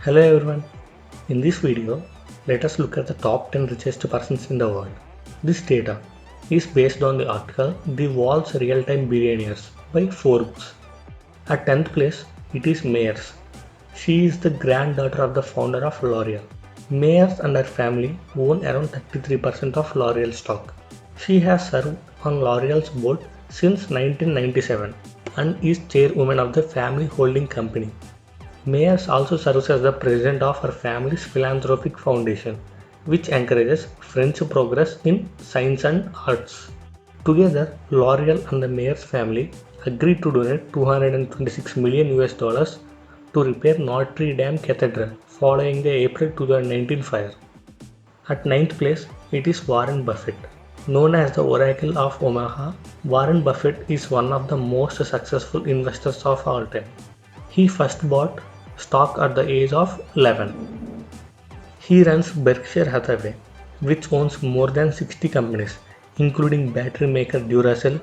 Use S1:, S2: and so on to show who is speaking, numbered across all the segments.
S1: Hello everyone. In this video, let us look at the top 10 richest persons in the world. This data is based on the article The World's Real-Time Billionaires by Forbes. At 10th place, it is Mayers. She is the granddaughter of the founder of L'Oreal. Mayers and her family own around 33% of L'Oreal stock. She has served on L'Oreal's board since 1997 and is chairwoman of the family holding company. Mayers also serves as the president of her family's philanthropic foundation, which encourages French progress in science and arts. Together, L'Oreal and the Mayers family agreed to donate 226 million US dollars to repair Notre Dame Cathedral following the April 2019 fire. At ninth place, it is Warren Buffett. Known as the Oracle of Omaha, Warren Buffett is one of the most successful investors of all time. He first bought stock at the age of 11. He runs Berkshire Hathaway, which owns more than 60 companies, including battery maker Duracell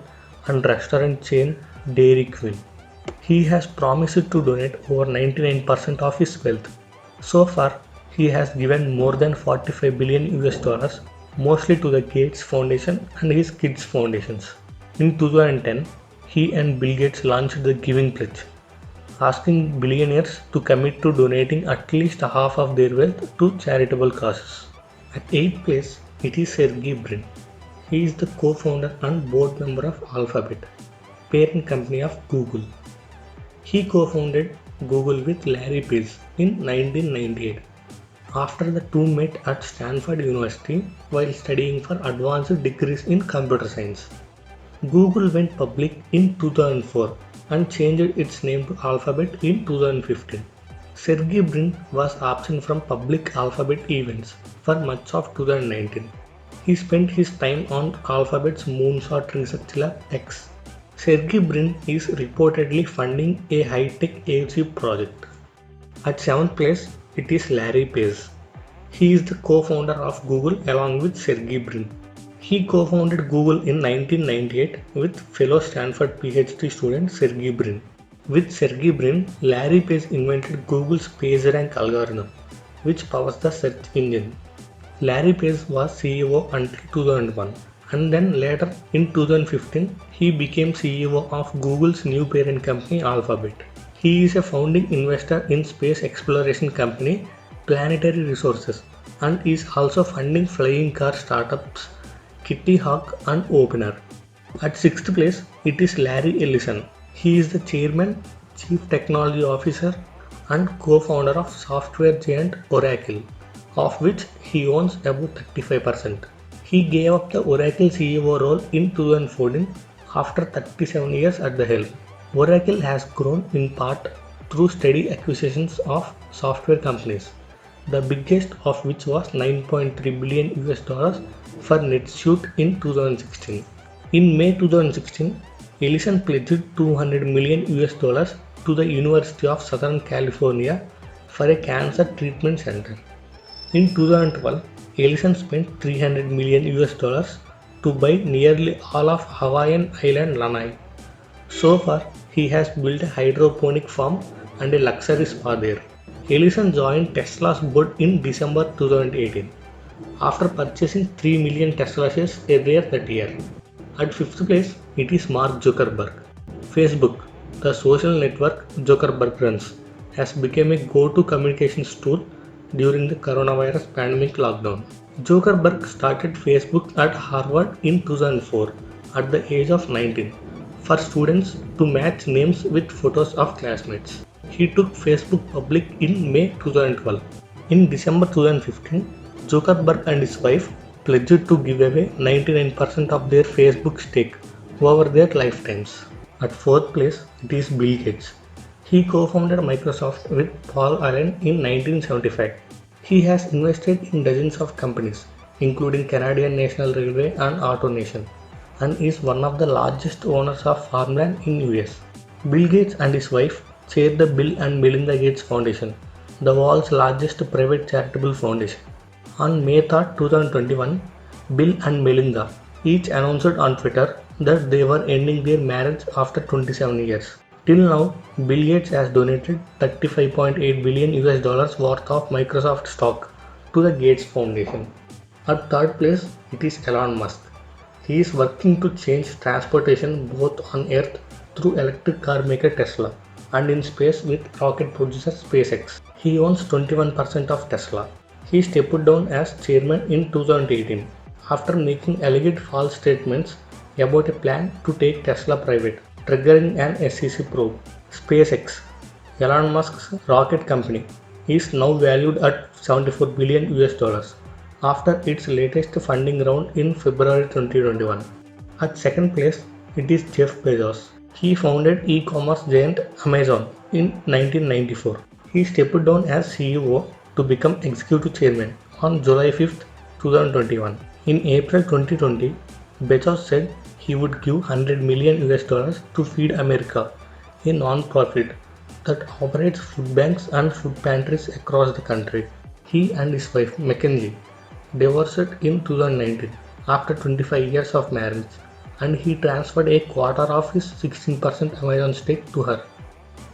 S1: and restaurant chain Dairy Queen. He has promised to donate over 99% of his wealth. So far, he has given more than 45 billion US dollars, mostly to the Gates Foundation and his kids' foundations. In 2010, he and Bill Gates launched the Giving Pledge, asking billionaires to commit to donating at least half of their wealth to charitable causes. At 8th place, it is Sergey Brin. He is the co-founder and board member of Alphabet, parent company of Google. He co-founded Google with Larry Page in 1998. After the two met at Stanford University while studying for advanced degrees in computer science. Google went public in 2004 and changed its name to Alphabet in 2015. Sergey Brin was absent from public Alphabet events for much of 2019. He spent his time on Alphabet's Moonshot Research Lab X. Sergey Brin is reportedly funding a high-tech airship project. At 7th place, it is Larry Page. He is the co-founder of Google along with Sergey Brin. He co-founded Google in 1998 with fellow Stanford PhD student Sergey Brin. With Sergey Brin, Larry Page invented Google's PageRank algorithm, which powers the search engine. Larry Page was CEO until 2001, and then later in 2015, he became CEO of Google's new parent company Alphabet. He is a founding investor in space exploration company Planetary Resources and is also funding flying car startups Kitty Hawk and Opener. At 6th place, it is Larry Ellison. He is the chairman, chief technology officer, and co-founder of software giant Oracle, of which he owns about 35%. He gave up the Oracle CEO role in 2014 after 37 years at the helm. Oracle has grown in part through steady acquisitions of software companies, the biggest of which was 9.3 billion US dollars for NetSuite in 2016. In May 2016, Ellison pledged 200 million US dollars to the University of Southern California for a cancer treatment center. In 2012, Ellison spent 300 million US dollars to buy nearly all of Hawaiian island Lanai. So far, he has built a hydroponic farm and a luxury spa there. Ellison joined Tesla's board in December 2018 after purchasing 3 million Tesla shares earlier that year. At 5th place, it is Mark Zuckerberg. Facebook, the social network Zuckerberg runs, has become a go-to communications tool during the coronavirus pandemic lockdown. Zuckerberg started Facebook at Harvard in 2004 at the age of 19 for students to match names with photos of classmates. He took Facebook public in May 2012. In December 2015, Zuckerberg and his wife pledged to give away 99% of their Facebook stake over their lifetimes. At 4th place, it is Bill Gates. He co-founded Microsoft with Paul Allen in 1975. He has invested in dozens of companies, including Canadian National Railway and AutoNation, and is one of the largest owners of farmland in US. Bill Gates and his wife chair the Bill and Melinda Gates Foundation, the world's largest private charitable foundation. On May 3, 2021, Bill and Melinda each announced on Twitter that they were ending their marriage after 27 years. Till now, Bill Gates has donated 35.8 billion US dollars worth of Microsoft stock to the Gates Foundation. At third place, it is Elon Musk. He is working to change transportation both on Earth through electric car maker Tesla and in space with rocket producer SpaceX. He owns 21% of Tesla. He stepped down as chairman in 2018 after making alleged false statements about a plan to take Tesla private, triggering an SEC probe. SpaceX, Elon Musk's rocket company, is now valued at 74 billion US dollars after its latest funding round in February 2021. At second place, it is Jeff Bezos. He founded e-commerce giant Amazon in 1994. He stepped down as CEO to become executive chairman on July 5, 2021. In April 2020, Bezos said he would give 100 million US dollars to Feed America, a non-profit that operates food banks and food pantries across the country. He and his wife Mackenzie divorced in 2019 after 25 years of marriage, and he transferred a quarter of his 16% Amazon stake to her.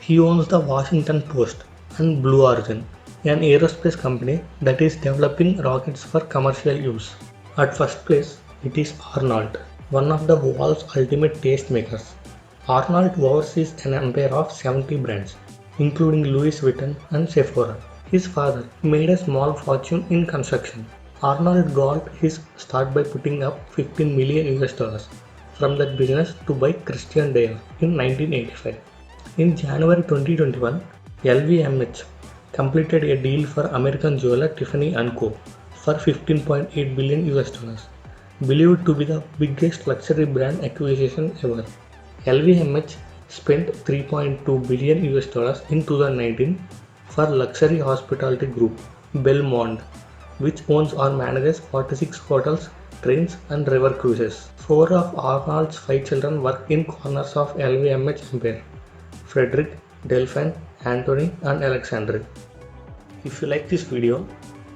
S1: He owns the Washington Post and Blue Origin, an aerospace company that is developing rockets for commercial use. At first place, it is Arnold, one of the world's ultimate tastemakers. Arnold oversees an empire of 70 brands, including Louis Vuitton and Sephora. His father made a small fortune in construction. Arnold got his start by putting up 15 million US dollars from that business to buy Christian Dior in 1985. In January 2021, LVMH completed a deal for American jeweler Tiffany & Co. for 15.8 billion US dollars, believed to be the biggest luxury brand acquisition ever. LVMH spent 3.2 billion US dollars in 2019 for luxury hospitality group Belmond, which owns or manages 46 hotels, trains and river cruises. 4 of Arnold's 5 children work in corners of LVMH empire: Frederick, Delphine, Anthony and Alexandre. If you like this video,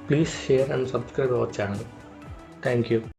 S1: please share and subscribe our channel. Thank you.